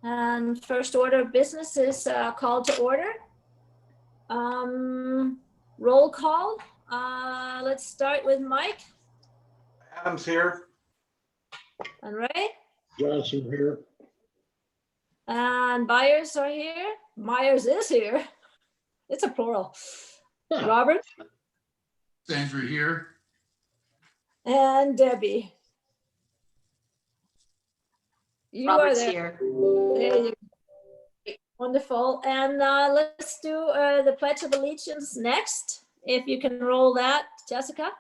And first order of business is call to order. Roll call. Let's start with Mike. Adams here. And Ray. Johnson here. And Byers are here. Myers is here. It's a plural. Huh. Robert Sandra here. and Debbie. You Robert's are there. here. There you go. Wonderful. And let's do the Pledge of Allegiance next. If you can roll that, Jessica.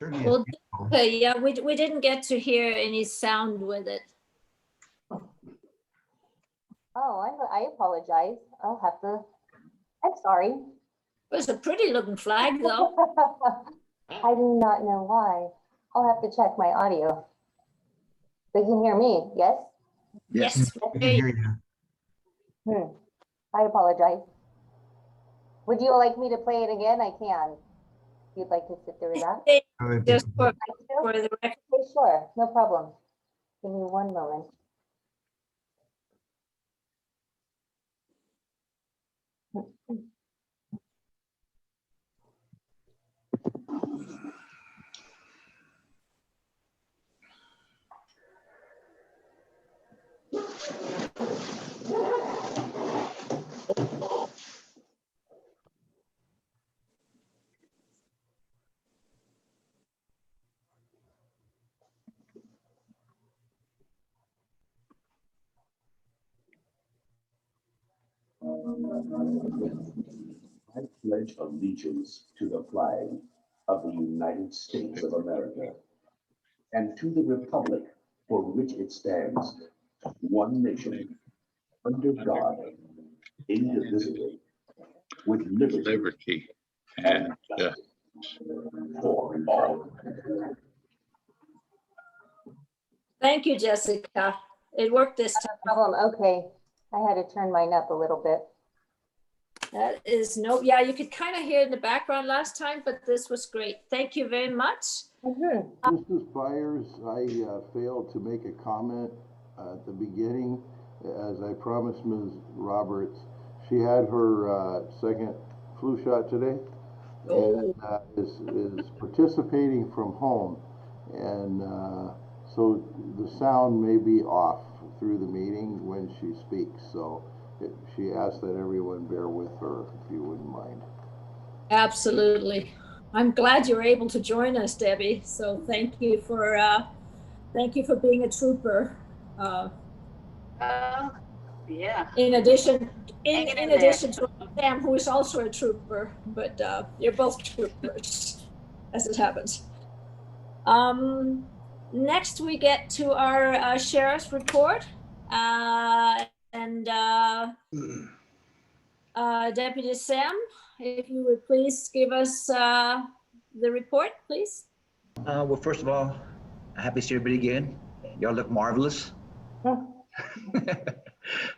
Well, okay, yeah, we didn't get to hear any sound with it. Oh, I apologize. I'll have to, I'm sorry. It was a pretty looking flag though. I do not know why. I'll have to check my audio. They can hear me, yes? Yes. we can hear you. I apologize. Would you like me to play it again? I can. If you'd like to sit through that. Just for I still- the record. Okay, sure, no problem. Give me one moment. I pledge allegiance to the flag of the United States of America and to the republic for which it stands, one nation, under God, indivisible, with liberty and justice for all. Thank you, Jessica. It worked this time. No problem, okay. I had to turn mine up a little bit. That is no, yeah, you could kind of hear in the background last time, but this was great. Thank you very much. Mrs. Byers, I failed to make a comment at the beginning. As I promised Ms. Roberts, she had her second flu shot today and is participating from home. And so the sound may be off through the meeting when she speaks. So she asked that everyone bear with her, if you wouldn't mind. Absolutely. I'm glad you're able to join us, Debbie. So thank you for being a trooper. Yeah. In addition Hanging in to Sam, who is also a trooper, but you're both troopers, as it happens. Next we get to our sheriff's report. Deputy Sam, if you would please give us the report, please. Well, first of all, happy to see everybody again. Y'all look marvelous.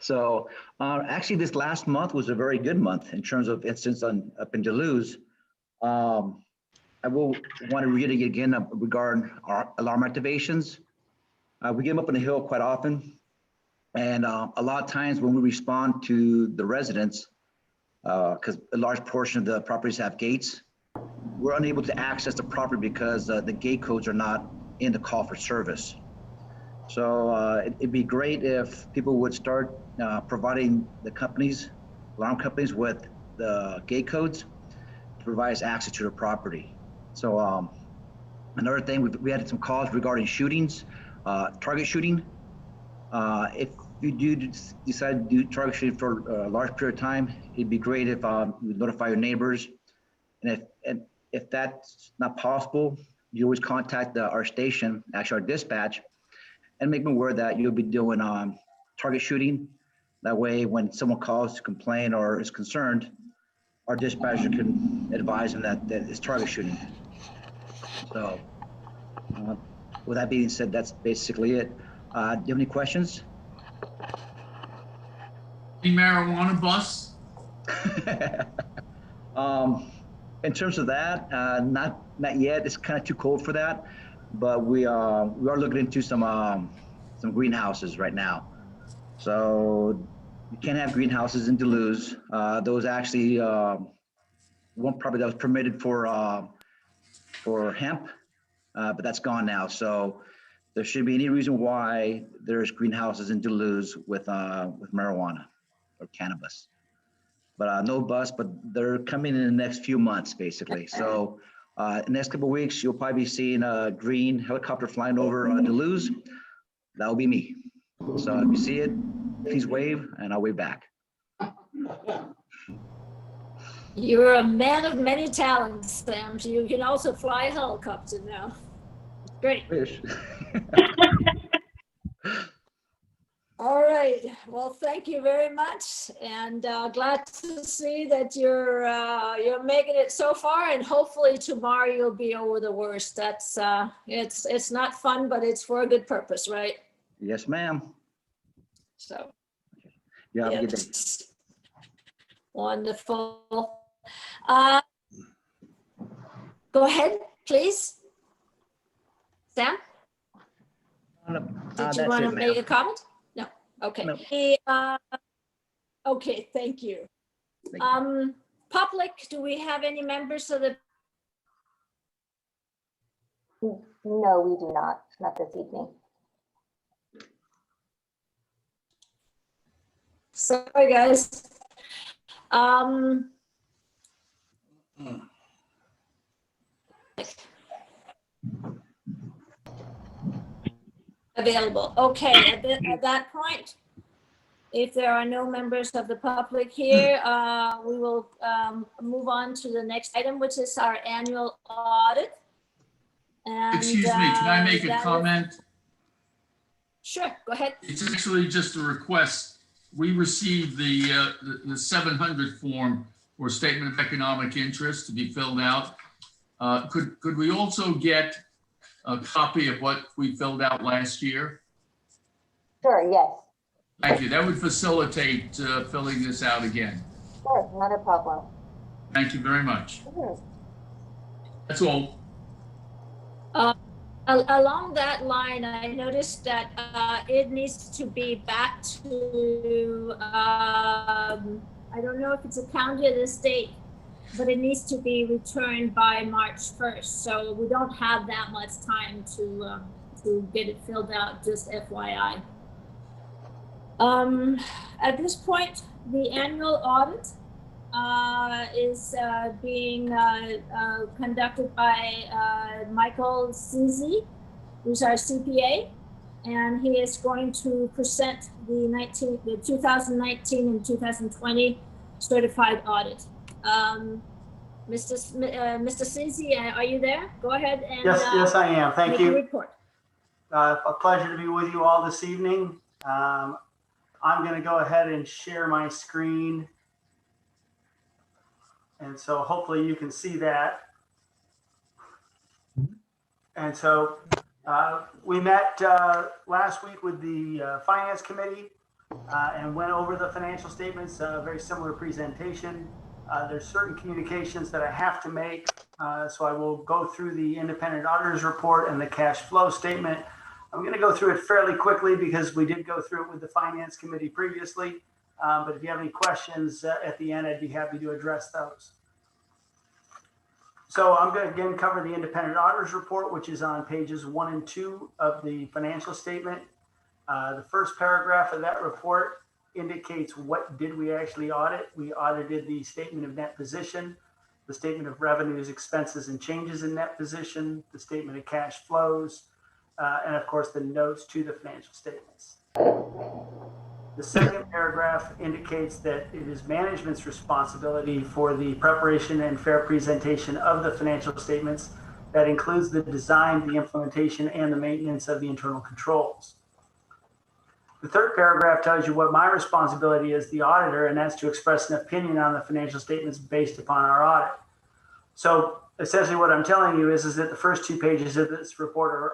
So actually this last month was a very good month in terms of incidents up in Duluth. I will want to reiterate again regarding our alarm activations. We get them up on the hill quite often. And a lot of times when we respond to the residents, because a large portion of the properties have gates, we're unable to access the property because the gate codes are not in the call for service. So it'd be great if people would start providing the companies, alarm companies, with the gate codes to provide us access to the property. So another thing, we had some calls regarding shootings, target shooting. If you do decide to do target shooting for a large period of time, it'd be great if you notify your neighbors. And if that's not possible, you always contact our station, actually our dispatch, and make them aware that you'll be doing target shooting. That way, when someone calls to complain or is concerned, our dispatcher can advise them that it's target shooting. So with that being said, that's basically it. Do you have any questions? Any marijuana busts? In terms of that, not yet. It's kind of too cold for that, but we are looking into some greenhouses right now. So you can't have greenhouses in Duluth. Those actually one property that was permitted for hemp, but that's gone now. So there shouldn't be any reason why there's greenhouses in Duluth with marijuana or cannabis. But no bus, but they're coming in the next few months, basically. So in the next couple of weeks, you'll probably be seeing a green helicopter flying over Duluth. That'll be me. So if you see it, please wave, and I'll wave back. You're a man of many talents, Sam. So you can also fly a helicopter now. Great. Wish. All right. Well, thank you very much, and glad to see that you're making it so far. And hopefully tomorrow you'll be over the worst. That's it's not fun, but it's for a good purpose, right? Yes, ma'am. So. You have a good day. Yes. Wonderful. Go ahead, please. Sam, did you want to make a comment? No. Okay. No. Okay, thank you. Thank you. Public, do we have any members of the, No, we do not this evening. sorry, guys. Available. Okay, at that point, if there are no members of the public here, we will move on to the next item, which is our annual audit. And, Excuse me, can I make a that is- comment? Sure, go ahead. It's actually just a request. We received the 700 form or statement of economic interest to be filled out. Could we also get a copy of what we filled out last year? Sure, yes, Thank you. That would facilitate filling this out again. sure, not a problem. Thank you very much. That's all. Along that line, I noticed that it needs to be back to, I don't know if it's a county or the state, but it needs to be returned by March 1st. So we don't have that much time to get it filled out, just FYI. At this point, the annual audit is being conducted by Michael Sizzi, who's our CPA, and he is going to present the 2019 and 2020 certified audit. Mr. Sizzi, are you there? Go ahead and Yes, I am. Thank make a you. report. A pleasure to be with you all this evening. I'm going to go ahead and share my screen. And so hopefully you can see that. And so we met last week with the Finance Committee and went over the financial statements, a very similar presentation. There's certain communications that I have to make. So I will go through the independent auditor's report and the cash flow statement. I'm going to go through it fairly quickly because we did go through it with the Finance Committee previously. But if you have any questions at the end, I'd be happy to address those. So I'm going to again cover the independent auditor's report, which is on pages 1 and 2 of the financial statement. The first paragraph of that report indicates what did we actually audit. We audited the statement of net position, the statement of revenues, expenses, and changes in net position, the statement of cash flows, and of course the notes to the financial statements. The second paragraph indicates that it is management's responsibility for the preparation and fair presentation of the financial statements. That includes the design, the implementation, and the maintenance of the internal controls. The third paragraph tells you what my responsibility is, the auditor, and that's to express an opinion on the financial statements based upon our audit. So essentially what I'm telling you is that the first 2 pages of this report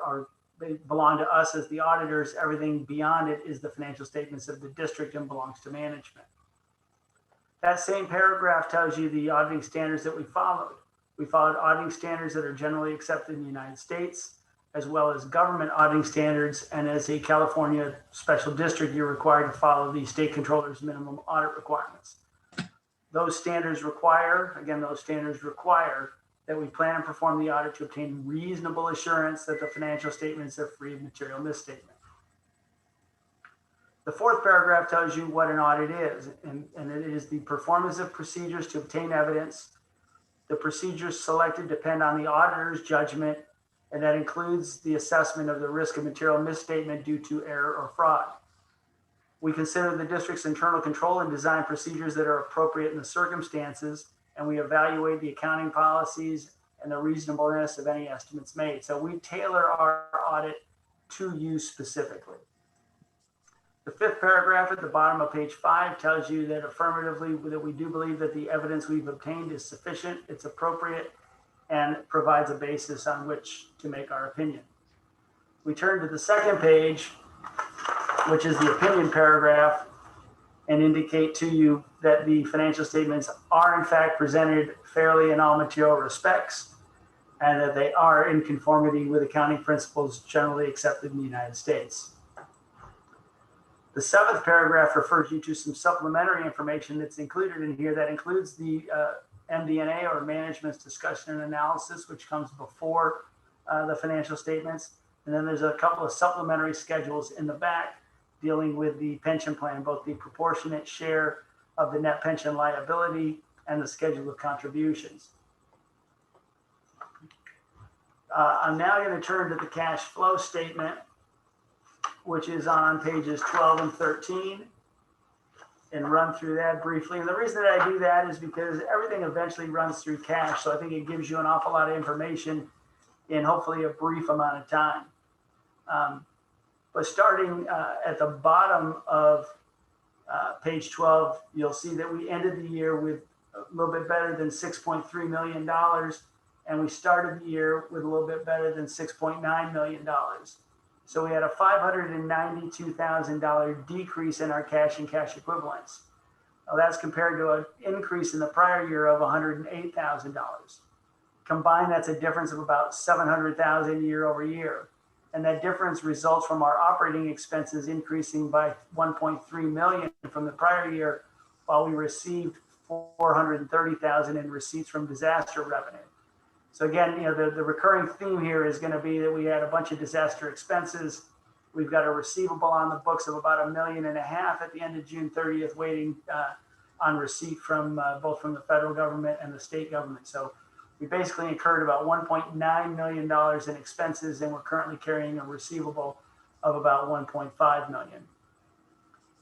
they belong to us as the auditors. Everything beyond it is the financial statements of the district and belongs to management. That same paragraph tells you the auditing standards that we followed. We followed auditing standards that are generally accepted in the United States, as well as government auditing standards. And as a California special district, you're required to follow the state controller's minimum audit requirements. Those standards require that we plan and perform the audit to obtain reasonable assurance that the financial statements are free of material misstatement. The fourth paragraph tells you what an audit is, and it is the performance of procedures to obtain evidence. The procedures selected depend on the auditor's judgment, and that includes the assessment of the risk of material misstatement due to error or fraud. We consider the district's internal control and design procedures that are appropriate in the circumstances, and we evaluate the accounting policies and the reasonableness of any estimates made. So we tailor our audit to you specifically. The fifth paragraph at the bottom of page 5 tells you that affirmatively that we do believe that the evidence we've obtained is sufficient, it's appropriate, and provides a basis on which to make our opinion. We turn to the second page, which is the opinion paragraph, and indicate to you that the financial statements are in fact presented fairly in all material respects, and that they are in conformity with accounting principles generally accepted in the United States. The seventh paragraph refers you to some supplementary information that's included in here that includes the MD&A, or management's discussion and analysis, which comes before the financial statements. And then there's a couple of supplementary schedules in the back dealing with the pension plan, both the proportionate share of the net pension liability and the schedule of contributions. I'm now going to turn to the cash flow statement, which is on pages 12 and 13, and run through that briefly. And the reason that I do that is because everything eventually runs through cash. So I think it gives you an awful lot of information in hopefully a brief amount of time. But starting at the bottom of page 12, you'll see that we ended the year with a little bit better than $6.3 million. And we started the year with a little bit better than $6.9 million. So we had a $592,000 decrease in our cash and cash equivalents. Now that's compared to an increase in the prior year of $108,000. Combined, that's a difference of about $700,000 year over year. And that difference results from our operating expenses increasing by $1.3 million from the prior year, while we received $430,000 in receipts from disaster revenue. So again, the recurring theme here is going to be that we had a bunch of disaster expenses. We've got a receivable on the books of about $1.5 million at the end of June 30th, waiting on receipt from both from the federal government and the state government. So we basically incurred about $1.9 million in expenses, and we're currently carrying a receivable of about $1.5 million.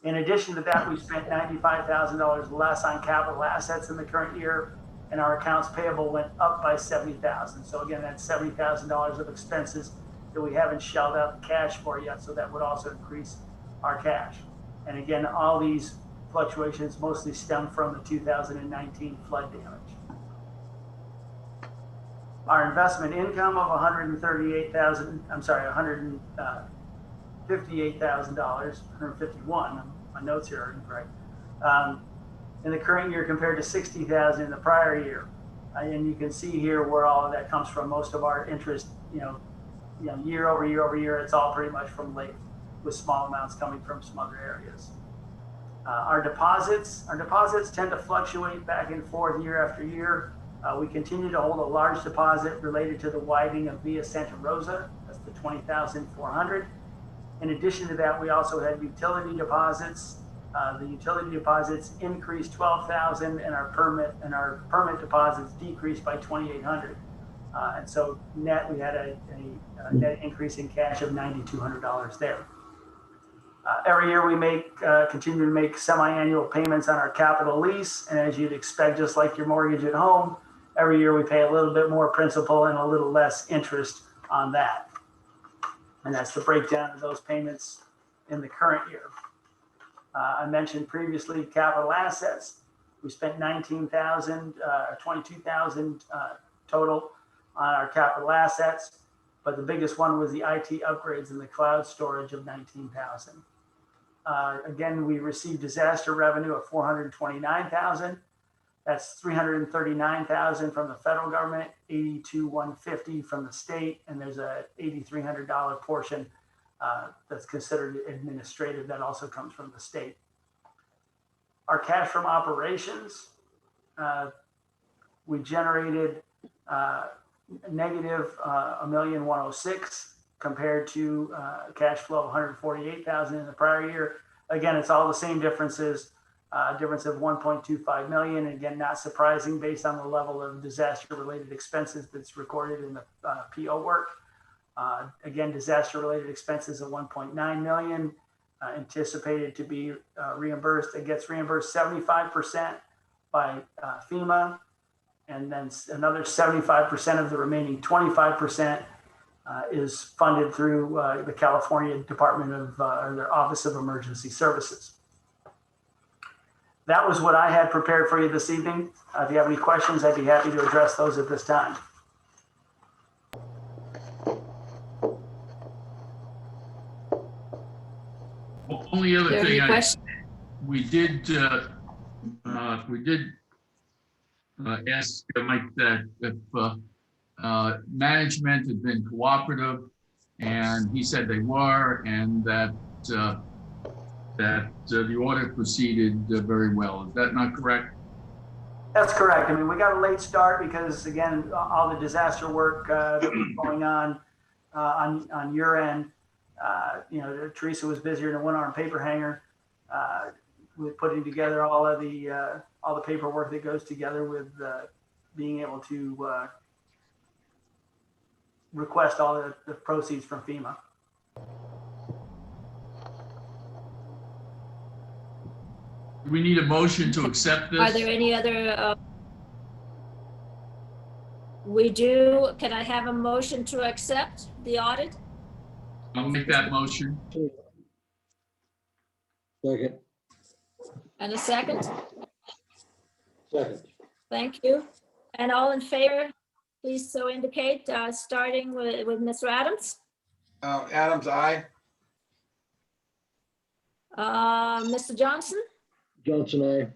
In addition to that, we spent $95,000 less on capital assets in the current year, and our accounts payable went up by $70,000. So again, that's $70,000 of expenses that we haven't shelled out the cash for yet. So that would also increase our cash. And again, all these fluctuations mostly stem from the 2019 flood damage. Our investment income of $158,000, $151. My notes here are incorrect. In the current year compared to $60,000 in the prior year. And you can see here where all of that comes from. Most of our interest, year over year, it's all pretty much from late, with small amounts coming from some other areas. Our deposits tend to fluctuate back and forth year after year. We continue to hold a large deposit related to the widening of Via Santa Rosa. That's the $20,400. In addition to that, we also had utility deposits. The utility deposits increased $12,000, and our permit deposits decreased by $2,800. And so net, we had a net increase in cash of $9,200 there. Every year we continue to make semi-annual payments on our capital lease. And as you'd expect, just like your mortgage at home, every year we pay a little bit more principal and a little less interest on that. And that's the breakdown of those payments in the current year. I mentioned previously capital assets. We spent $19,000, $22,000 total on our capital assets, but the biggest one was the IT upgrades and the cloud storage of $19,000. Again, we received disaster revenue of $429,000. That's $339,000 from the federal government, $82,150 from the state, and there's a $8,300 portion that's considered administrative that also comes from the state. Our cash from operations, we generated negative $1,106,000 compared to cash flow of $148,000 in the prior year. Again, it's all the same differences. Difference of $1.25 million. Again, not surprising based on the level of disaster-related expenses that's recorded in the PO work. Again, disaster-related expenses of $1.9 million anticipated to be reimbursed. It gets reimbursed 75% by FEMA, and then another 75% of the remaining 25% is funded through the California Department of or their Office of Emergency Services. That was what I had prepared for you this evening. If you have any questions, I'd be happy to address those at this time. Only other There thing, any questions? we did ask Mike that if management had been cooperative, and he said they were, and that the audit proceeded very well. Is that not correct? That's correct. I mean, we got a late start because, again, all the disaster work that was going on your end. You know, Teresa was busier than a one-armed paper hanger with putting together all the paperwork that goes together with being able to request all the proceeds from FEMA. Do we need a motion to accept this? Are there any other? We do. Can I have a motion to accept the audit? I'll make that motion. Second. And a second? Second. Thank you. And all in favor, please so indicate, starting with Mr. Adams. Adams, aye. Mr. Johnson, Johnson, aye.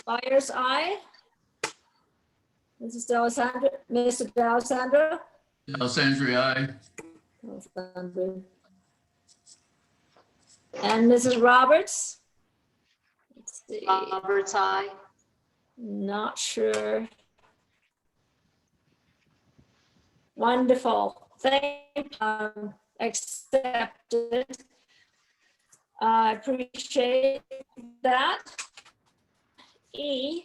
Byers, aye. Mr. D'Alessandro. Alessandri, aye. And Mrs. Roberts. Let's see, Roberts, aye. not sure. Wonderful. Thank you. Accepted. I appreciate that. E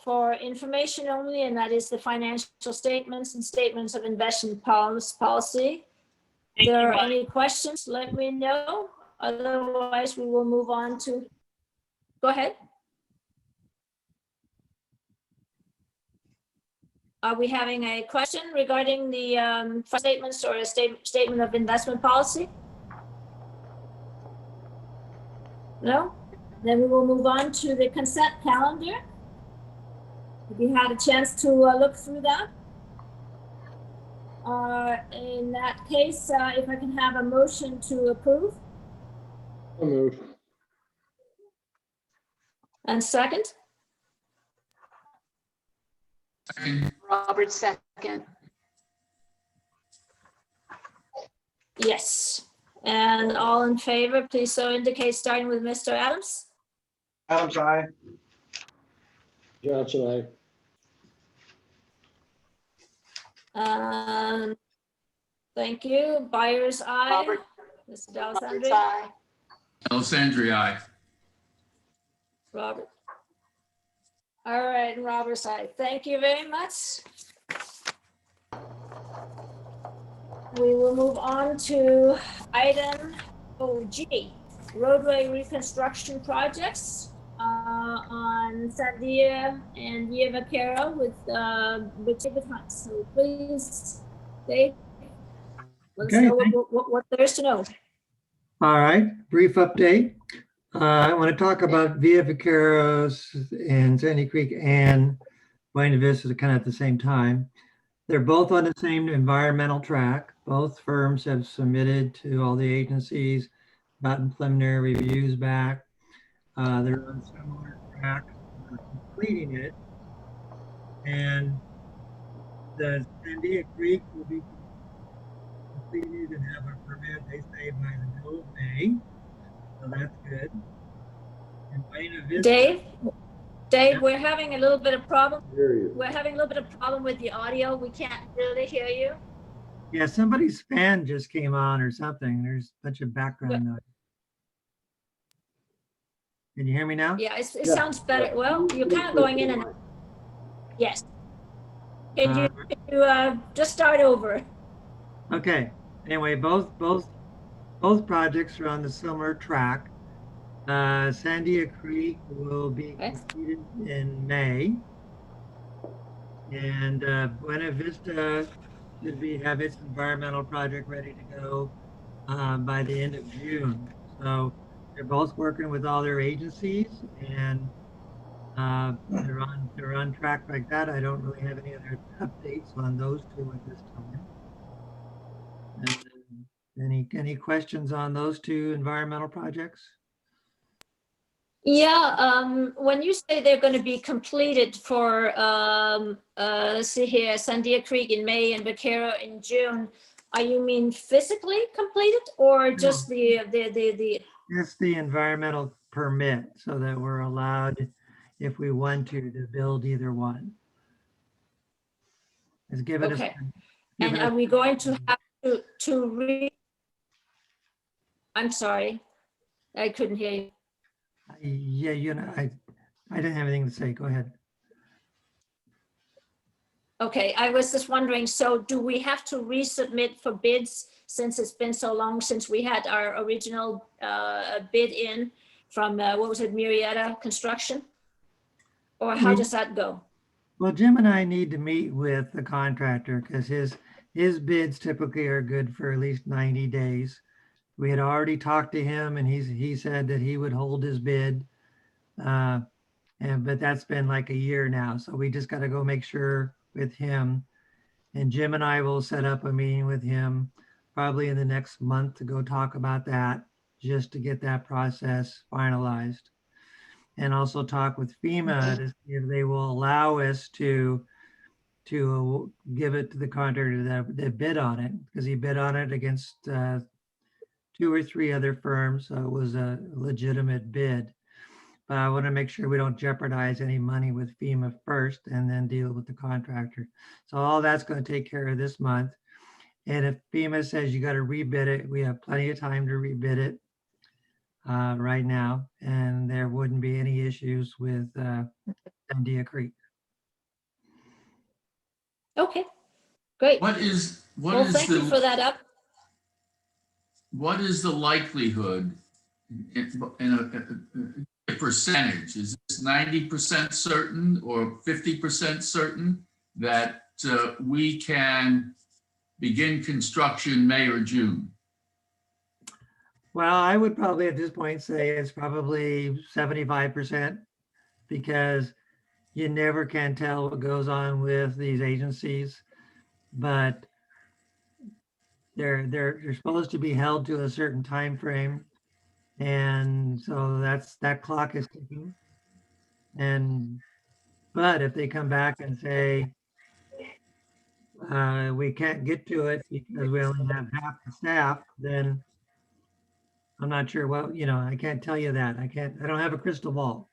for information only, and that is the financial statements and statements of investment policy. If there are any questions, let me know. Otherwise, we will move on to, go ahead. Are we having a question regarding the statements or a statement of investment policy? No? Then we will move on to the consent calendar. Have you had a chance to look through that? In that case, if I can have a motion to approve I'll move. and second, Second. Roberts, second. yes. And all in favor, please so indicate, starting with Mr. Adams. Adams, aye. Johnson, aye. Thank you. Byers, aye. Robert, Mr. Roberts, D'Alessandro. aye. Alessandri, aye. Robert. All right, and Robert's aye. Thank you very much. we will move on to item G, roadway reconstruction projects on Sandia and Via Vaquero with David Hunt. So please, Dave, let us Okay, know what there is to know. All right, brief update. I want to talk about Via Vaqueros and Sandy Creek and Buena Vista kind of at the same time. They're both on the same environmental track. Both firms have submitted to all the agencies, gotten preliminary reviews back. They're on similar tracks, completing it. And the Sandia Creek will be completed and have a permit, they say, by the middle of May. So that's good. And Buena Vista, Dave, we're having a little bit of problem. Period. We're having a little bit of problem with the audio. We can't really hear you. yeah, somebody's fan just came on or something. There's a bunch of background noise. Can you hear me now? Yeah, it Yeah. sounds better. Well, you're kind of going in and yes. Can you just start over? Okay. Anyway, both projects are on the similar track. Sandia Creek will be Okay. completed in May. And Buena Vista should have its environmental project ready to go by the end of June. So they're both working with all their agencies and they're on track like that. I don't really have any other updates on those two at this time. And, any questions on those two environmental projects? Yeah, when you say they're going to be completed for, let's see here, Sandia Creek in May and Vaquero in June, you mean physically completed or just the It's the environmental permit so that we're allowed, if we want to build either one. It's given us. Okay. given And us- are we going to have to I'm sorry, I couldn't hear you. Yeah, I didn't have anything to say. Go ahead. Okay, I was just wondering, so do we have to resubmit for bids since it's been so long since we had our original bid in from, what was it, Murrieta Construction? Or how does that go? Well, Jim and I need to meet with the contractor because his bids typically are good for at least 90 days. We had already talked to him and he said that he would hold his bid. But that's been like a year now. So we just got to go make sure with him. And Jim and I will set up a meeting with him probably in the next month to go talk about that, just to get that process finalized. And also talk with FEMA to see if they will allow us to give it to the contractor that bid on it, because he bid on it against 2 or 3 other firms. So it was a legitimate bid. But I want to make sure we don't jeopardize any money with FEMA first and then deal with the contractor. So all that's going to take care of this month. And if FEMA says you got to rebid it, we have plenty of time to rebid it right now. And there wouldn't be any issues with Sandia Creek. Okay, great. What is Well, thank you for that up. what is the likelihood in a percentage? Is this 90% certain or 50% certain that we can begin construction May or June? Well, I would probably at this point say it's probably 75% because you never can tell what goes on with these agencies, but they're supposed to be held to a certain time frame, and so that clock is ticking. But if they come back and say we can't get to it because we only have half the staff, then I'm not sure what, I can't tell you that. I don't have a crystal ball.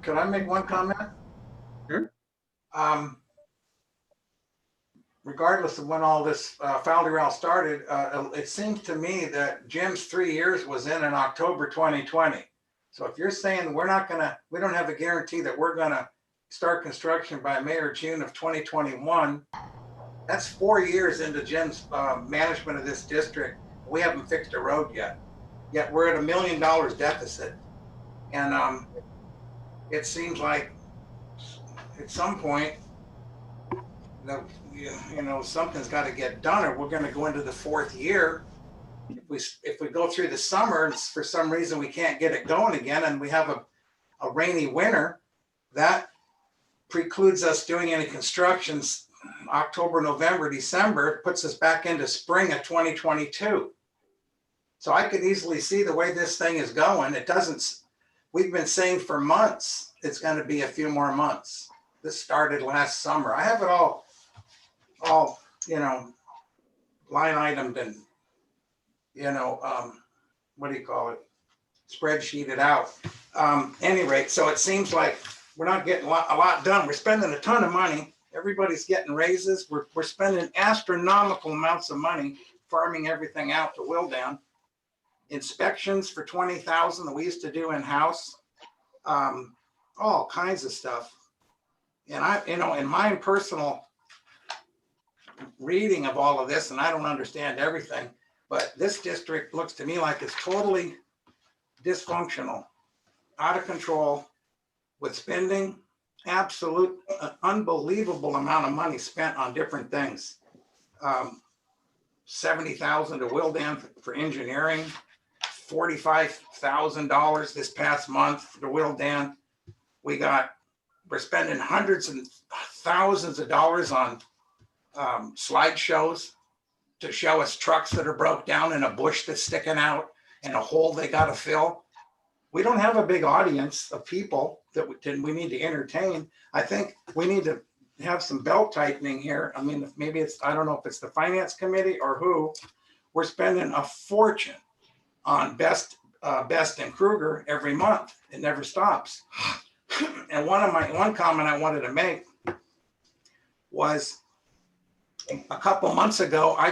Could I make one comment? Sure. Regardless of when all this foul derail started, it seems to me that Jim's 3 years was in October 2020. So if you're saying we don't have a guarantee that we're gonna start construction by May or June of 2021. That's 4 years into Jim's management of this district. We haven't fixed a road yet. Yet we're at $1 million deficit. And it seems like at some point, something's got to get done, or we're going to go into the 4th year. If we go through the summer and for some reason we can't get it going again, and we have a rainy winter, that precludes us doing any constructions October, November, December, puts us back into spring of 2022. So I could easily see the way this thing is going. It doesn't, we've been saying for months, it's going to be a few more months. This started last summer. I have it all, line itemed and, what do you call it? Spreadsheeted out. Any rate, so it seems like we're not getting a lot done. We're spending a ton of money. Everybody's getting raises. We're spending astronomical amounts of money farming everything out to Wildan. Inspections for $20,000 that we used to do in-house. All kinds of stuff. And in my personal reading of all of this, and I don't understand everything, but this district looks to me like it's totally dysfunctional, out of control, with spending absolute unbelievable amount of money spent on different things. $70,000 to Wildan for engineering, $45,000 this past month to Wildan. We're spending hundreds and thousands of dollars on slideshows to show us trucks that are broke down and a bush that's sticking out and a hole they got to fill. We don't have a big audience of people that we need to entertain. I think we need to have some belt tightening here. I mean, maybe it's, I don't know if it's the finance committee or who. We're spending a fortune on Best and Kruger every month. It never stops. And one comment I wanted to make was a couple months ago, I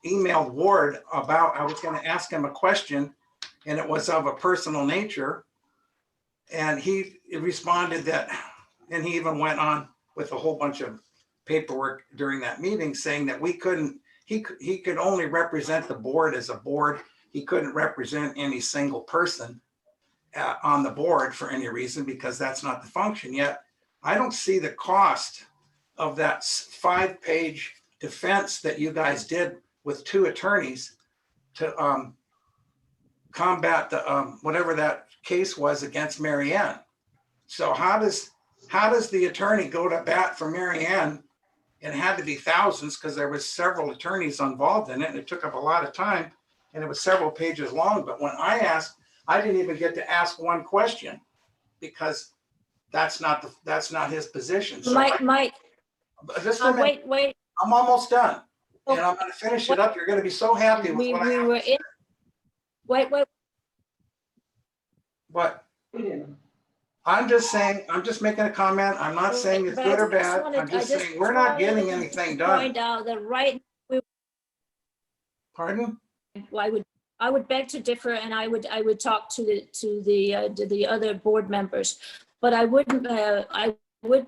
emailed Ward about, I was going to ask him a question, and it was of a personal nature. And he responded that, and he even went on with a whole bunch of paperwork during that meeting saying that he could only represent the board as a board. He couldn't represent any single person on the board for any reason, because that's not the function. Yet I don't see the cost of that 5-page defense that you guys did with 2 attorneys to combat the whatever that case was against Mary Ann. So how does the attorney go to bat for Mary Ann? It had to be thousands because there was several attorneys involved in it, and it took up a lot of time, and it was several pages long. But when I asked, I didn't even get to ask one question because that's not his position. So Mike, just a minute. wait. I'm almost done, and I'm going to finish it up. You're going to be so happy with what I have to say. Wait. What? I'm just saying, I'm just making a comment. I'm not saying it's good or bad. I'm just saying we're not getting anything done. Point out that Pardon? I would beg to differ, and I would talk to the other board members, but I would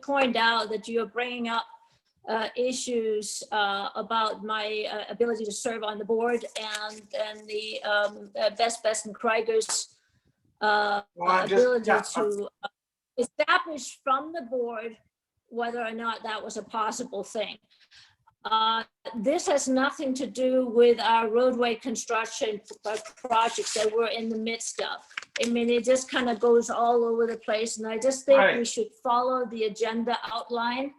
point out that you're bringing up issues about my ability to serve on the board and the Best and Krieger's ability to establish from the board whether or not that was a possible thing. This has nothing to do with our roadway construction projects that we're in the midst of. I mean, it just kind of goes all over the place, and I just think we should follow the agenda outline.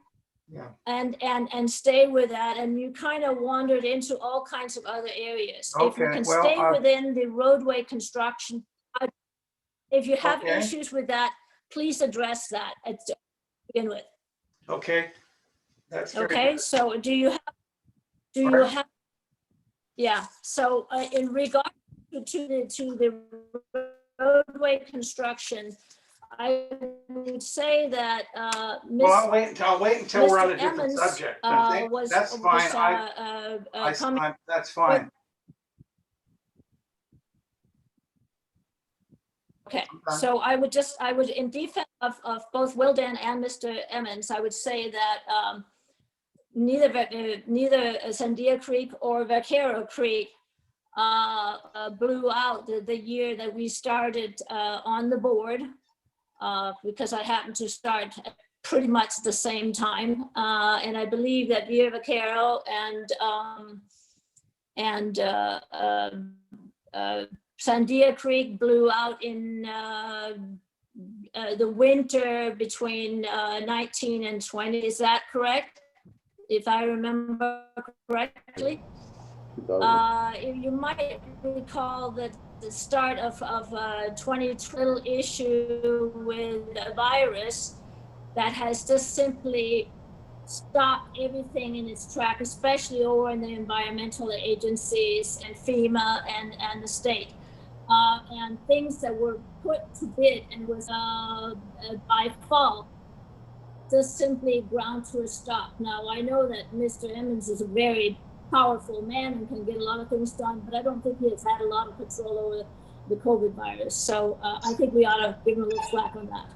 Yeah. And stay with that. And you kind of wandered into all kinds of other areas. If you Okay, can well, stay within the roadway construction, if you have Okay. issues with that, please address that to begin with. Okay. That's very Okay, good. so do you Pardon? have, yeah, so in regard to the roadway construction, I would say that Well, I'll wait until we're on a Mr. different Emmons, subject. That's fine. That's fine. Okay, so I would in defense of both Wildan and Mr. Emmons, I would say that neither Sandia Creek or Vaquero Creek blew out the year that we started on the board, because I happened to start at pretty much the same time. And I believe that Villa Vaquero and Sandia Creek blew out in the winter between 19 and 20. Is that correct? If I remember correctly. You might recall that the start of 2020 issue with a virus that has just simply stopped everything in its track, especially over in the environmental agencies and FEMA and the state. And things that were put to bid and was by fall just simply ground to a stop. Now, I know that Mr. Emmons is a very powerful man and can get a lot of things done, but I don't think he has had a lot of control over the COVID virus. So I think we ought to give him a little slack on that.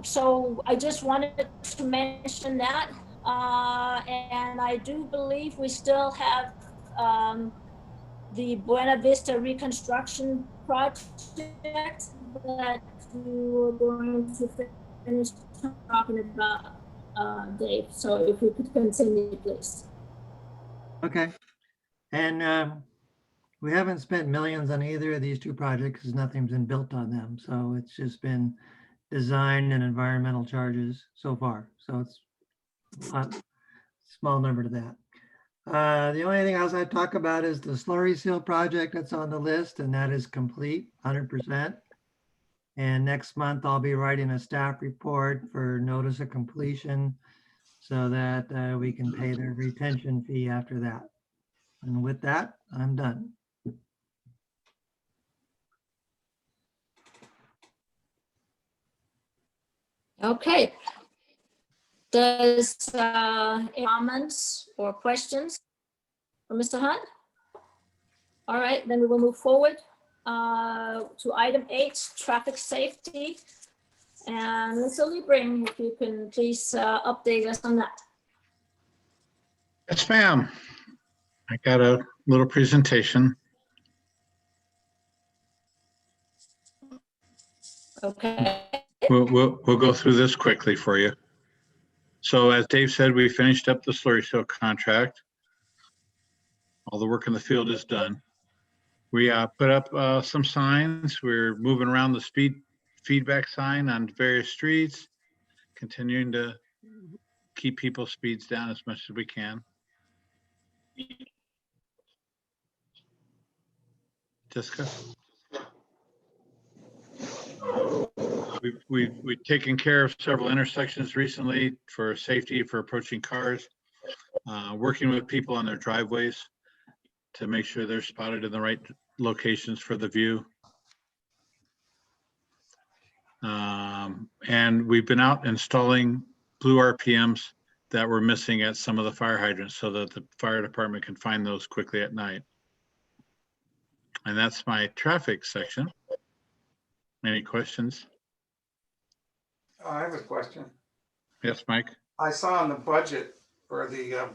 So I just wanted to mention that. And I do believe we still have the Buena Vista reconstruction project that we were going to finish talking about, Dave. So if we could continue, please. Okay. And we haven't spent millions on either of these two projects because nothing's been built on them. So it's just been design and environmental charges so far. So it's a small number to that. The only thing else I'd talk about is the slurry seal project that's on the list, and that is complete 100%. And next month I'll be writing a staff report for notice of completion so that we can pay the retention fee after that. And with that, I'm done. Okay. Does comments or questions for Mr. Hunt? All right, then we will move forward to item 8, traffic safety. And Mr. Liebring, if you can please update us on that. Yes, ma'am. I got a little presentation. Okay. We'll go through this quickly for you. So as Dave said, we finished up the slurry seal contract. All the work in the field is done. We put up some signs. We're moving around the speed feedback sign on various streets, continuing to keep people's speeds down as much as we can. Jessica? We've taken care of several intersections recently for safety for approaching cars, working with people on their driveways to make sure they're spotted in the right locations for the view. And we've been out installing blue RPMs that were missing at some of the fire hydrants so that the fire department can find those quickly at night. And that's my traffic section. Any questions? I have a question. Yes, Mike? I saw in the budget for the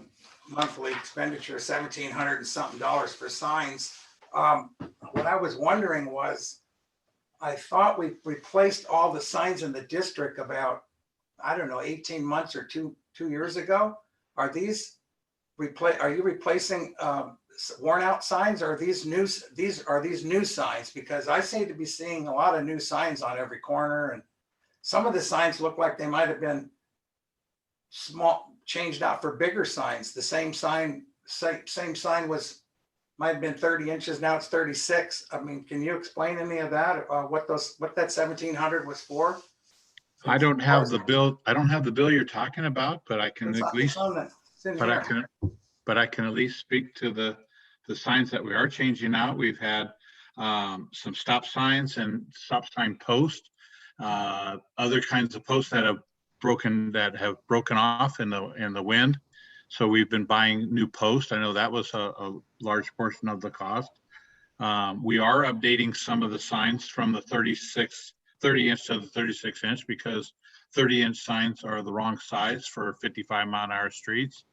monthly expenditure, $1,700 and something for signs. What I was wondering was, I thought we replaced all the signs in the district about, I don't know, 18 months or two years ago. Are you replacing worn out signs, or are these new signs? Because I seem to be seeing a lot of new signs on every corner, and some of the signs look like they might have been changed out for bigger signs. The same sign might have been 30 inches, now it's 36. I mean, can you explain any of that? What that 1,700 was for? I don't have the bill. I don't have the bill you're talking about, but I can at least, but I can at least speak to the signs that we are changing out. We've had some stop signs and stop sign posts, other kinds of posts that have broken off in the wind. So we've been buying new posts. I know that was a large portion of the cost. We are updating some of the signs from the 30 inch to the 36 inch because 30-inch signs are the wrong size for 55-mile-an-hour streets.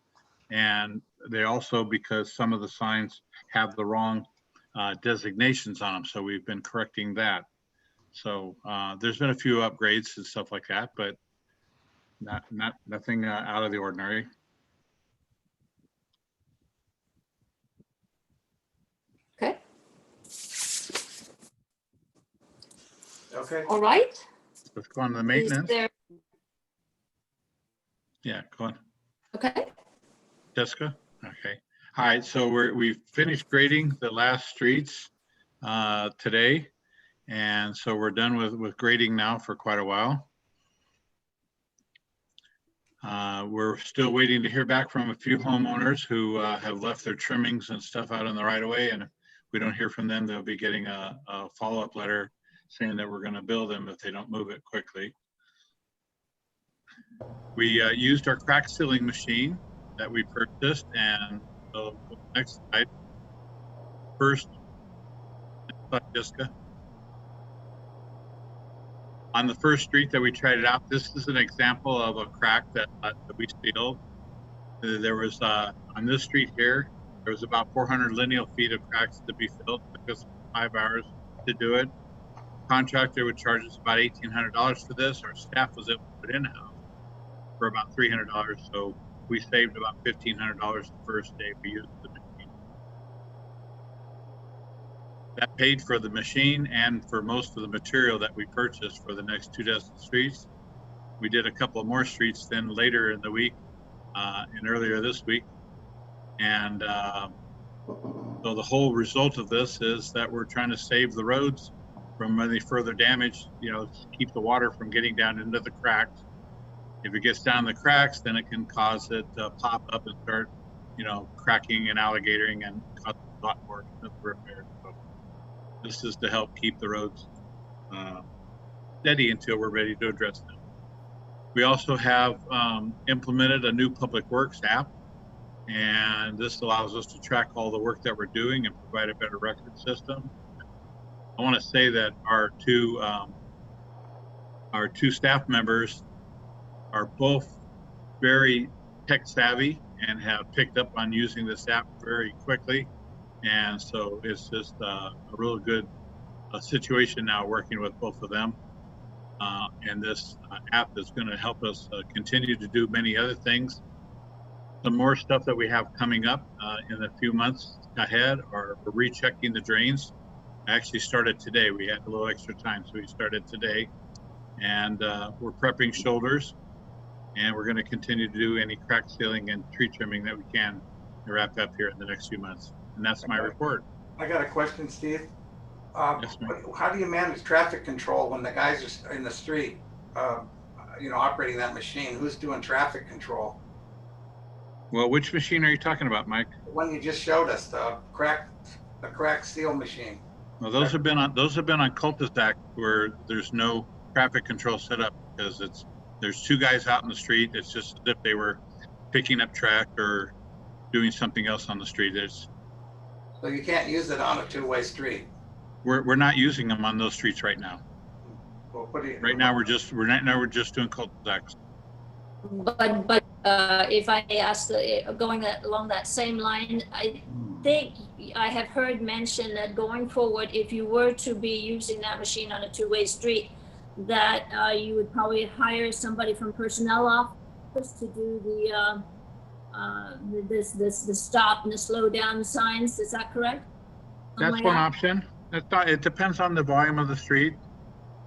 And they also, because some of the signs have the wrong designations on them. So we've been correcting that. So there's been a few upgrades and stuff like that, but nothing out of the ordinary. Okay, Okay. all right. Let's go on to the Is maintenance. there, Yeah, go on. okay, Jessica? Okay. All right, so we've finished grading the last streets today. And so we're done with grading now for quite a while. We're still waiting to hear back from a few homeowners who have left their trimmings and stuff out in the right of way. And if we don't hear from them, they'll be getting a follow-up letter saying that we're going to bill them if they don't move it quickly. We used our crack sealing machine that we purchased, and so next slide. First, Jessica. On the first street that we tried it out, this is an example of a crack that we sealed. There was, on this street here, there was about 400 lineal feet of cracks to be filled. It took us 5 hours to do it. Contractor would charge us about $1,800 for this. Our staff was able to put in-house for about $300. So we saved about $1,500 the first day we used the machine. That paid for the machine and for most of the material that we purchased for the next 24 streets. We did a couple of more streets then later in the week and earlier this week. And so the whole result of this is that we're trying to save the roads from any further damage, you know, keep the water from getting down into the cracks. If it gets down the cracks, then it can cause it to pop up and start, you know, cracking and alligatoring and cause a lot more repair. So this is to help keep the roads steady until we're ready to address them. We also have implemented a new Public Works app, and this allows us to track all the work that we're doing and provide a better record system. I want to say that our two staff members are both very tech savvy and have picked up on using this app very quickly. And so it's just a real good situation now working with both of them. And this app is going to help us continue to do many other things. Some more stuff that we have coming up in a few months ahead are rechecking the drains. I actually started today. We had a little extra time, so we started today. And we're prepping shoulders, and we're going to continue to do any crack sealing and tree trimming that we can to wrap up here in the next few months. And that's my report. I got a question, Steve. Yes, ma'am. How do you manage traffic control when the guys are in the street, you know, operating that machine? Who's doing traffic control? Well, which machine are you talking about, Mike? The one you just showed us, the crack seal machine. Well, those have been on cul-de-sac where there's no traffic control set up because there's two guys out in the street. It's just as if they were picking up trash or doing something else on the street. So you can't use it on a two-way street. We're not using them on those streets right now. Well, what do you? Right now we're just doing cul-de-sacs. But if I may ask, going along that same line, I think I have heard mention that going forward, if you were to be using that machine on a two-way street, that you would probably hire somebody from personnel office to do the stop and the slow down signs. Is that correct? That's one option. It depends on the volume of the street.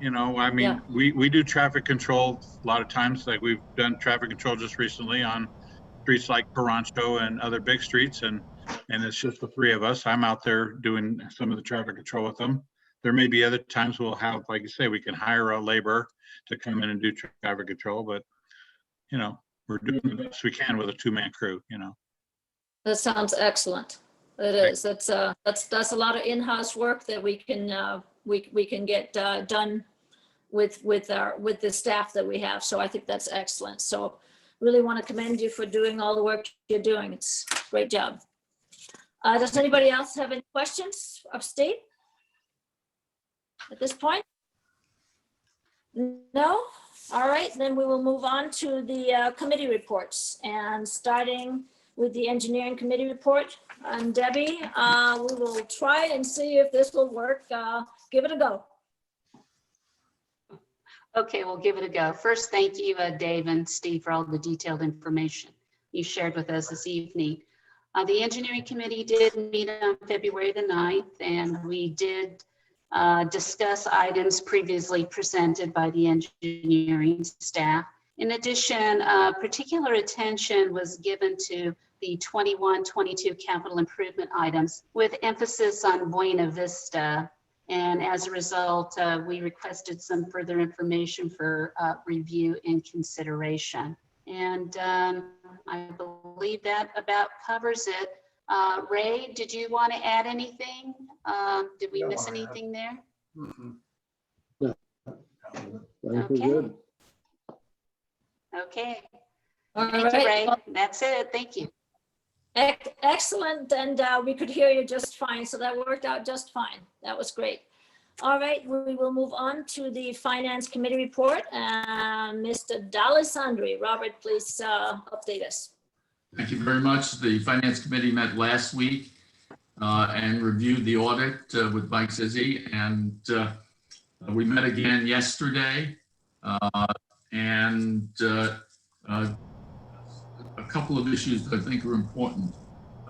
You know, I mean, Yeah. we do traffic control a lot of times. Like we've done traffic control just recently on streets like Parancho and other big streets, and it's just the three of us. I'm out there doing some of the traffic control with them. There may be other times we'll have, like you say, we can hire a laborer to come in and do traffic control, but you know, we're doing the best we can with a two-man crew, you know. That sounds excellent. It is. That's a lot of in-house work that we can we can get done with the staff that we have. So I think that's excellent. So really want to commend you for doing all the work you're doing. It's a great job. Does anybody else have any questions of Steve at this point? No? All right, then we will move on to the committee reports, and starting with the engineering committee report. And Debbie, we will try and see if this will work. Give it a go. Okay, we'll give it a go. First, thank you, Dave and Steve, for all the detailed information you shared with us this evening. The engineering committee did meet on February the 9th, and we did discuss items previously presented by the engineering staff. In addition, particular attention was given to the 21-22 capital improvement items with emphasis on Buena Vista. And as a result, we requested some further information for review and consideration. And I believe that about covers it. Ray, did you want to add anything? Did we miss anything there? Okay. Okay. All Thank you, right. Ray. Well, That's it. Thank you. excellent, and we could hear you just fine, so that worked out just fine. That was great. All right, we will move on to the finance committee report. Mr. D'Alessandri, Robert, please update us. Thank you very much. The Finance Committee met last week and reviewed the audit with Mike Zizzi, and we met again yesterday, and a couple of issues that I think are important.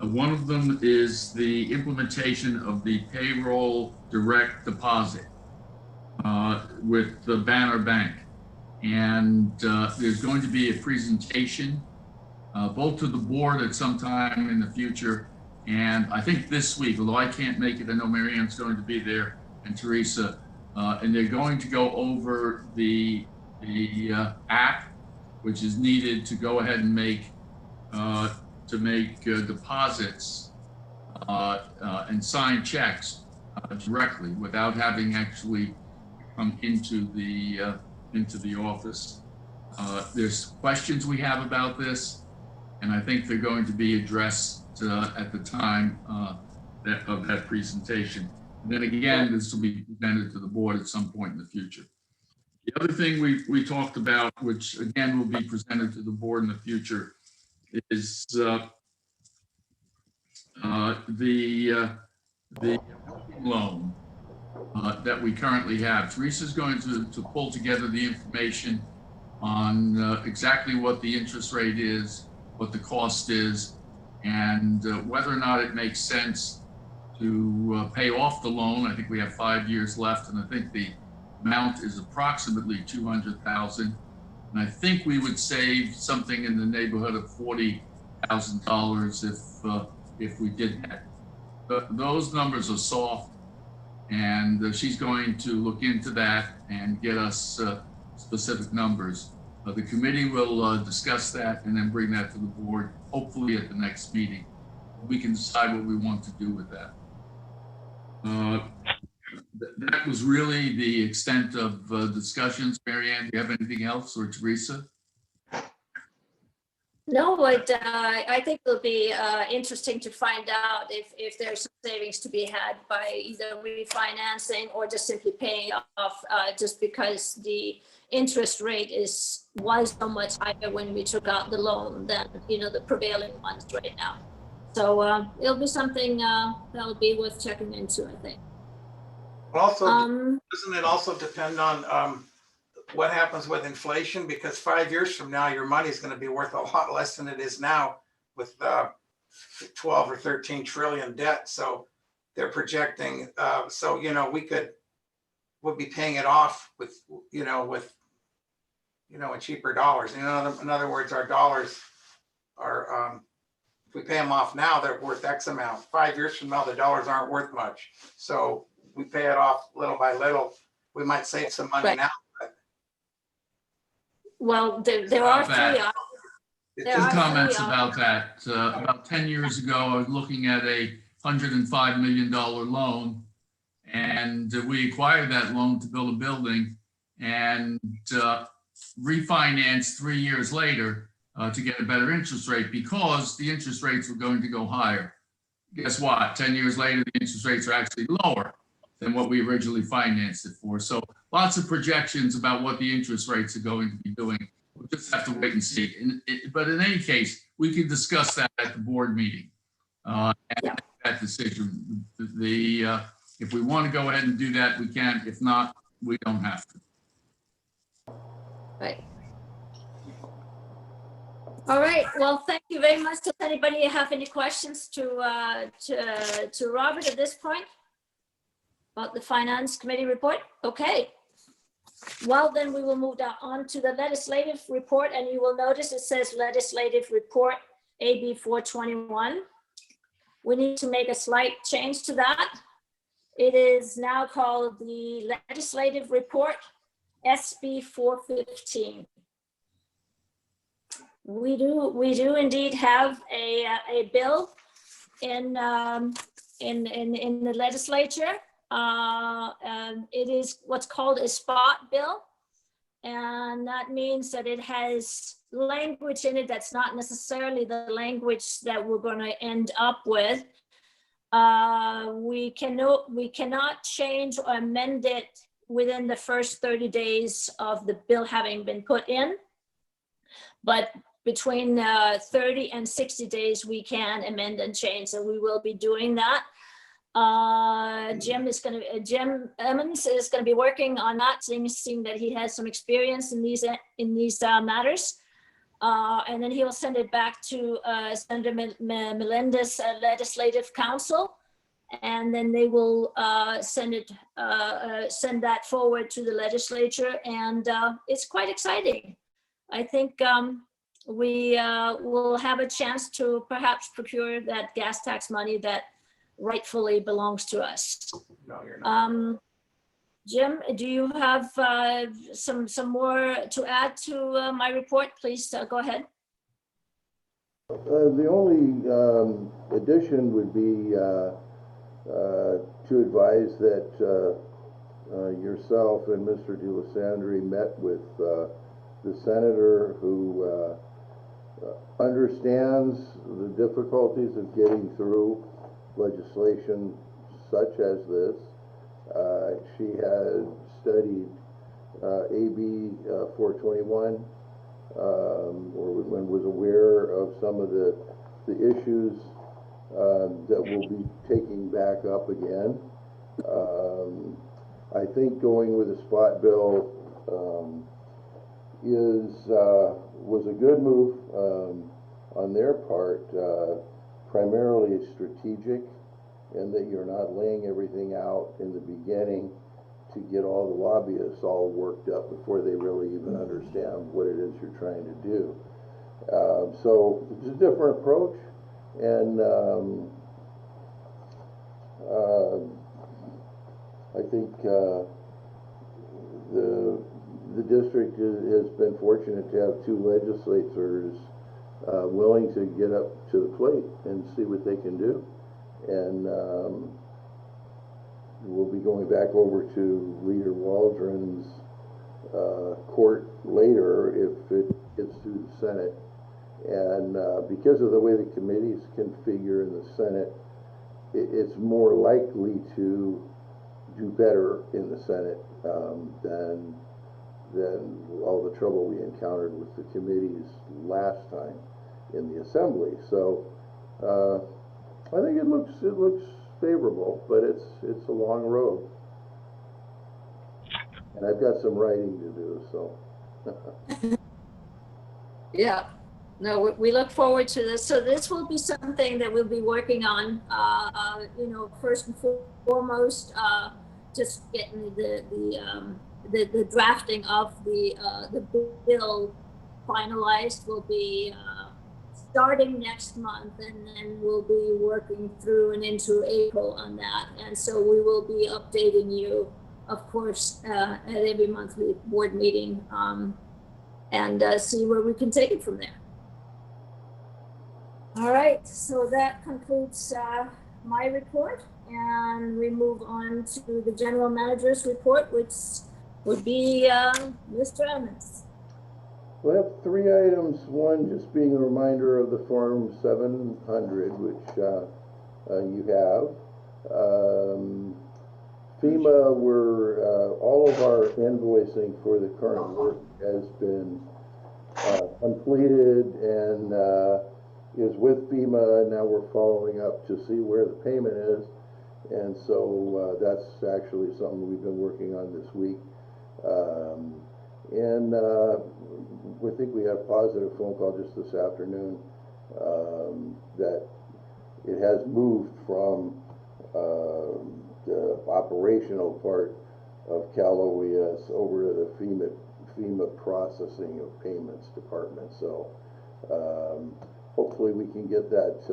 One of them is the implementation of the payroll direct deposit with the Banner Bank. And there's going to be a presentation both to the board at some time in the future, and I think this week, although I can't make it, I know Mary Ann's going to be there, and Teresa, and they're going to go over the app, which is needed to go ahead and make deposits and sign checks directly without having actually come into the office. There's questions we have about this, and I think they're going to be addressed at the time of that presentation. And then again, this will be presented to the board at some point in the future. The other thing we talked about, which again will be presented to the board in the future, is the loan that we currently have. Teresa's going to pull together the information on exactly what the interest rate is, what the cost is, and whether or not it makes sense to pay off the loan. I think we have 5 years left, and I think the amount is approximately $200,000. And I think we would save something in the neighborhood of $40,000 if we did that. Those numbers are soft, and she's going to look into that and get us specific numbers. The committee will discuss that and then bring that to the board, hopefully at the next meeting. We can decide what we want to do with that. That was really the extent of discussions. Mary Ann, do you have anything else, or Teresa? No, but I think it'll be interesting to find out if there's some savings to be had by either refinancing or just simply paying off, just because the interest rate was so much higher when we took out the loan than the prevailing ones right now. So it'll be something that'll be worth checking into, I think. Also, doesn't it also depend on what happens with inflation? Because 5 years from now, your money is going to be worth a lot less than it is now with 12 or 13 trillion debt. So they're projecting, we'd be paying it off with in cheaper dollars. In other words, our dollars are, if we pay them off now, they're worth X amount. 5 years from now, the dollars aren't worth much. So we pay it off little by little. We might save some money now. But well, there are three. Two comments about that. About 10 years ago, I was looking at a $105 million loan, and we acquired that loan to build a building and refinanced 3 years later to get a better interest rate because the interest rates were going to go higher. guess what? 10 years later, the interest rates are actually lower than what we originally financed it for. So lots of projections about what the interest rates are going to be doing. We'll just have to wait and see. But in any case, we can discuss that at the board meeting. And make that decision. If we want to go ahead and do that, we can. If not, we don't have to. Right. All right, well, thank you very much. Does anybody have any questions to Robert at this point? About the Finance Committee report? Okay. Well, then we will move on to the legislative report, and you will notice it says legislative report AB 421. We need to make a slight change to that. It is now called the legislative report SB 415. We do indeed have a bill in the legislature. It is what's called a spot bill. And that means that it has language in it that's not necessarily the language that we're going to end up with. We cannot change or amend it within the first 30 days of the bill having been put in. But between 30 and 60 days, we can amend and change, and we will be doing that. Jim Emmons is going to be working on that, seeing that he has some experience in these matters. And then he will send it back to Senator Melendez Legislative Council, and then they will send that forward to the legislature, and it's quite exciting. I think we will have a chance to perhaps procure that gas tax money that rightfully belongs to us. No, you're not. Jim, do you have some more to add to my report? Please go ahead. The only addition would be to advise that yourself and Mr. DeLisandri met with the senator who understands the difficulties of getting through legislation such as this. She had studied AB 421 and was aware of some of the issues that we'll be taking back up again. I think going with a spot bill was a good move on their part, primarily strategic, and that you're not laying everything out in the beginning to get all the lobbyists all worked up before they really even understand what it is you're trying to do. So it's a different approach, and I think the district has been fortunate to have two legislators willing to get up to the plate and see what they can do. And we'll be going back over to Leader Waldron's court later if it gets through the Senate. And because of the way the committees configure in the Senate, it's more likely to do better in the Senate than all the trouble we encountered with the committees last time in the Assembly. So I think it looks favorable, but it's a long road, and I've got some writing to do. So yeah, no, we look forward to this. So this will be something that we'll be working on. First and foremost, just getting the drafting of the bill finalized will be starting next month, and then we'll be working through and into April on that. And so we will be updating you, of course, at every monthly board meeting, and see where we can take it from there. All right, so that concludes my report, and we move on to the general manager's report, which would be Mr. Emmons. we have three items. One just being a reminder of the Form 700, which you have. FEMA, all of our invoicing for the current work has been completed and is with FEMA. Now we're following up to see where the payment is. And so that's actually something we've been working on this week. And we think we had a positive phone call just this afternoon that it has moved from the operational part of Cal OES over to the FEMA processing of payments department. So hopefully we can get that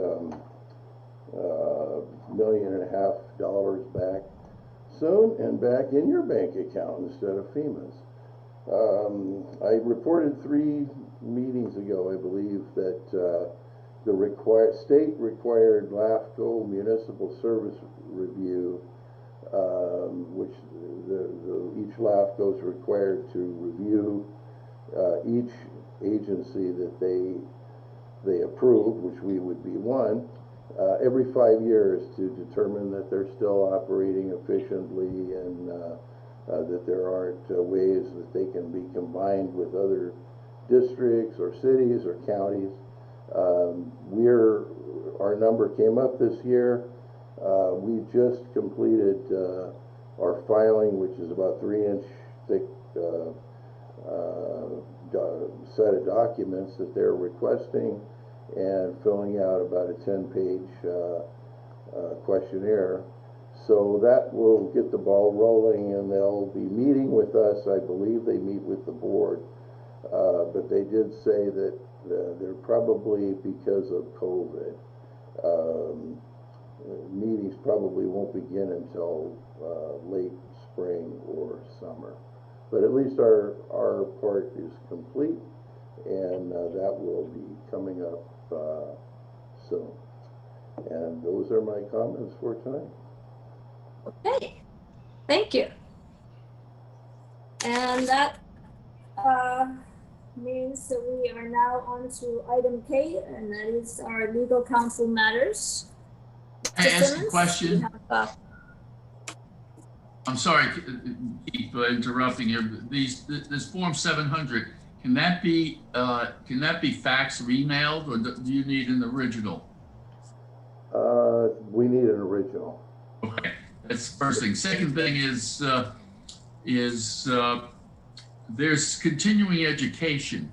$1.5 million back soon and back in your bank account instead of FEMA's. I reported 3 meetings ago, I believe, that the state required LAFCO municipal service review, which each LAFCO is required to review each agency that they approve, which we would be one, every 5 years to determine that they're still operating efficiently and that there aren't ways that they can be combined with other districts or cities or counties. Our number came up this year. We just completed our filing, which is about 3-inch thick set of documents that they're requesting, and filling out about a 10-page questionnaire. So that will get the ball rolling, and they'll be meeting with us. I believe they meet with the board, but they did say that they're probably, because of COVID, meetings probably won't begin until late spring or summer. But at least our part is complete, and that will be coming up soon. And those are my comments for tonight. Okay, thank you. And that means that we are now on to item K, and that is our legal counsel matters. Can I ask a question? You have, I'm sorry, Keith, for interrupting you. This Form 700, can that be faxed or emailed, or do you need an original? We need an original. Okay, that's the first thing. Second thing is there's continuing education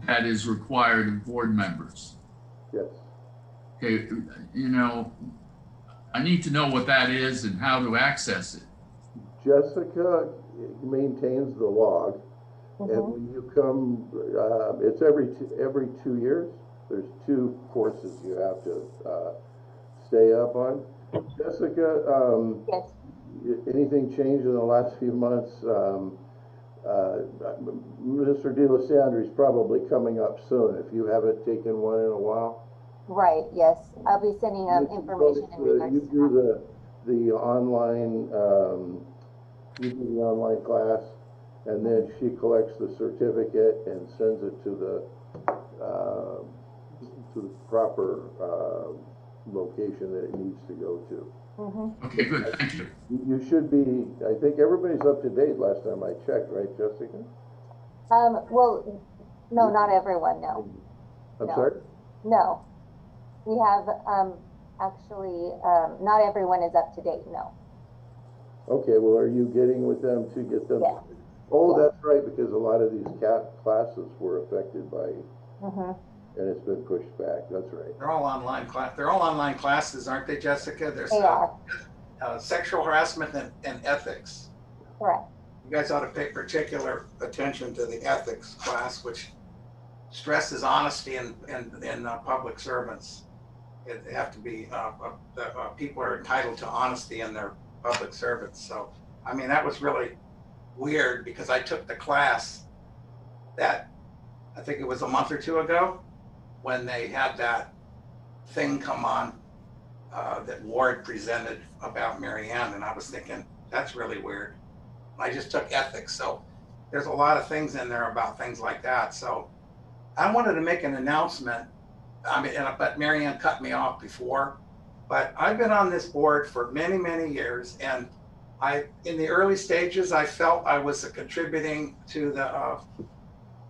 that is required of board members. Yes. Okay, you know, I need to know what that is and how to access it. Jessica maintains the log, and when you come, it's every 2 years. There's 2 courses you have to stay up on. Jessica, Yes. anything changed in the last few months? Mr. DeLisandri is probably coming up soon. If you haven't taken one in a while. Right, yes. I'll be sending information in regards You to do that. the online, you do the online class, and then she collects the certificate and sends it to the proper location that it needs to go to. Okay, good, thank you. You should be, I think everybody's up to date last time I checked, right, Jessica? Well, no, not everyone, no. I'm No. sorry? No. We have, actually, not everyone is up to date, no. Okay, well, are you getting with them to get them? Yeah. Oh, that's right, because a lot of these classes were affected by, and it's been pushed back, that's right. They're all online they're all online classes, aren't they, Jessica? There's They are, sexual harassment and ethics. correct. You guys ought to pay particular attention to the ethics class, which stresses honesty in public servants. They have to be, people are entitled to honesty in their public servants. So, I mean, that was really weird because I took the class that, I think it was a month or 2 ago, when they had that thing come on that Ward presented about Mary Ann, and I was thinking, that's really weird. I just took ethics, so there's a lot of things in there about things like that. So I wanted to make an announcement. I mean, but Mary Ann cut me off before, But I've been on this board for many, many years, and in the early stages, I felt I was contributing to the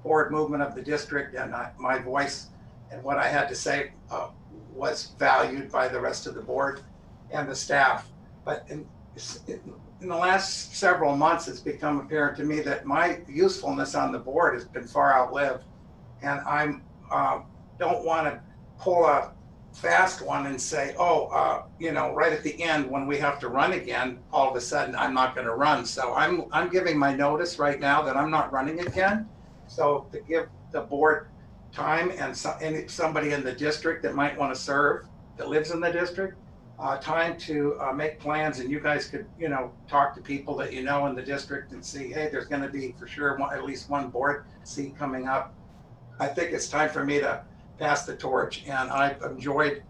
forward movement of the district, and my voice and what I had to say was valued by the rest of the board and the staff. But in the last several months, it's become apparent to me that my usefulness on the board has been far outlived, and I don't want to pull a fast one and say, oh, right at the end when we have to run again, all of a sudden I'm not going to run. So I'm giving my notice right now that I'm not running again. So to give the board time and somebody in the district that might want to serve, that lives in the district, time to make plans, and you guys could, talk to people that in the district and see, hey, there's going to be for sure at least one board seat coming up. I think it's time for me to pass the torch, and I've enjoyed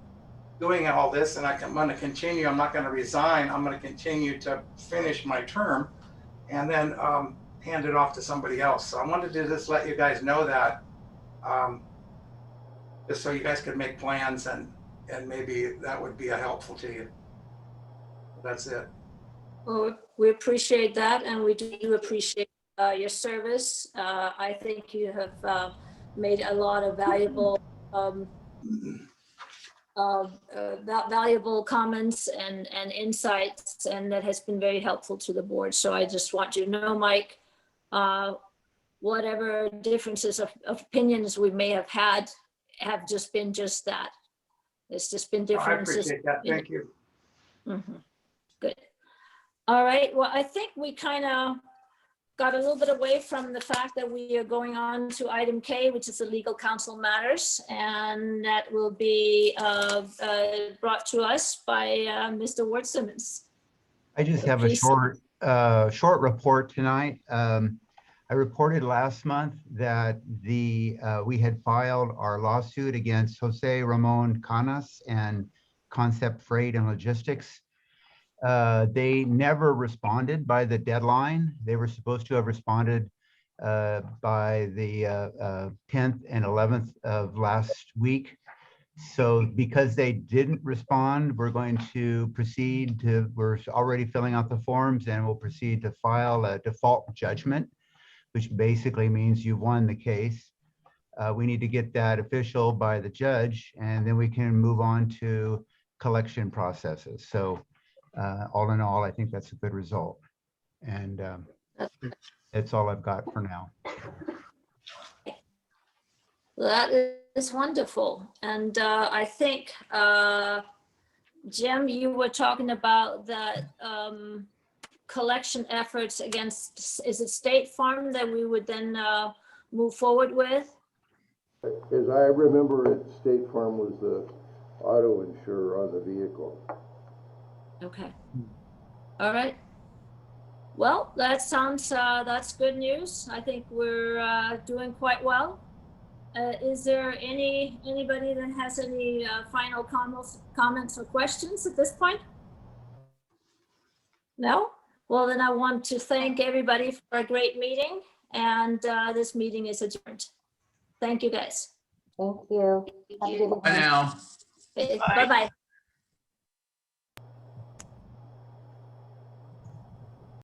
doing all this, and I'm going to continue. I'm not going to resign. I'm going to continue to finish my term and then hand it off to somebody else. So I wanted to just let you guys know that, just so you guys could make plans, and maybe that would be helpful to you. That's it. Well, we appreciate that, and we do appreciate your service. I think you have made a lot of valuable valuable comments and insights, and that has been very helpful to the board. So I just want you to know, Mike, whatever differences of opinions we may have had have just been just that. It's just been I differences. appreciate that. Thank you. Mhm. Good. All right. Well, I think we kind of got a little bit away from the fact that we are going on to item K, which is the legal counsel matters, and that will be brought to us by Mr. Ward Simmons. I just have a Please. short report tonight. I reported last month that we had filed our lawsuit against Jose Ramon Canas and Concept Freight and Logistics. They never responded by the deadline. They were supposed to have responded by the 10th and 11th of last week. So because they didn't respond, we're going to proceed to, we're already filling out the forms, and we'll proceed to file a default judgment, which basically means you've won the case. We need to get that official by the judge, and then we can move on to collection processes. So all in all, I think that's a good result. And that's all I've got for now. That is wonderful. And I think, Jim, you were talking about that collection efforts against, is it State Farm that we would then move forward with? As I remember it, State Farm was the auto insurer on the vehicle. Okay. All right. Well, that sounds, that's good news. I think we're doing quite well. Is there anybody that has any final comments or questions at this point? No? Well, then I want to thank everybody for a great meeting, and this meeting is adjourned. Thank you, guys. Thank you. Have a good Bye evening. now. Bye-bye.